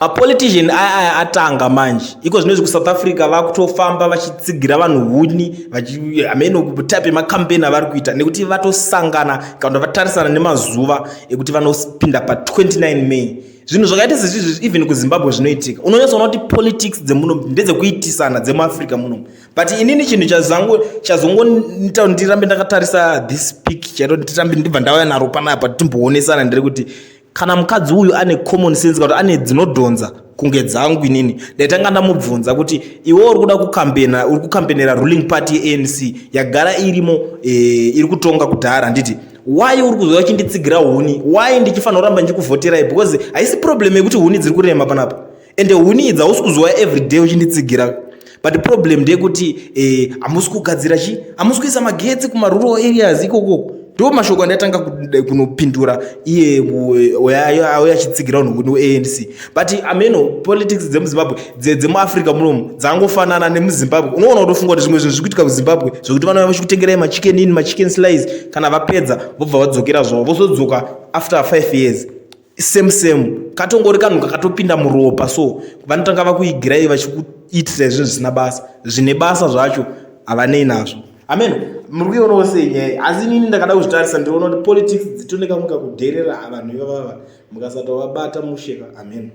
mapolitician aya atanga manje iko zvinozvi kuSouth Africa vakutofamba vachitsigira vanhu huni ameno type yemacampaign avari kuita nekuti vatosangana kana vatarisana nemazuva ekuti vanopinda pa29 May. Zvinhu zvakaita sezvizvi even kuZimbabwe zvinoitika. Unonyatsoona kuti politics dzemuno ndedzekuitisana dzemuAfrica muno. But inini chinhu chazongonita ndirambe ndakatarisa this pic chairo ndirambe ndibva ndauya naro panapa timboonesana ndiri kuti kana mukadzi uyu ane common sense kana ane dzinodhonza kunge dzangu inini ndaitanga ndamubvunza kuti iwe uri kuda kukampenera ruling party ANC yagara irimo iri kutonga kudhara nditi why uri kuzoya chinditsigira huni why ndichifanira kuramba ndichikuvhoterai because haisi problem yekuti huni dziri kurema panapa ende huni idzi hausi kuzoya every day uchinditsigira but problem ndeyekuti hamusi kugadzira hamusi kuisa magetsi kumarural areas ikoko ndo mashoko andatanga kunopindura iye auya achitsigira vanhu ANC. But ameno politics dzemuZimbabwe dzemuAfrica munomu dzangofanana nemuZimbabwe. Unoona kutofunga kuti zvimwe zvinhu zviri kuitika kuZimbabwe zvokuti vanova vachikutengerai machicken slice kana vapedza vobva vadzokera zvavo vozodzoka after 5 years same katongori kanhu kakatopinda muropa so vanotanga vakuigirai vachikuitira zvinhu zvisina basa zvine basa zvacho havanei nazvo. Amen. Muri kuona senyaya asi inini ndakada kuzvitarisa ndinoona kuti politics dzitoneka muka kudherera vanhu ivava mukasata vabata musheka. Amen.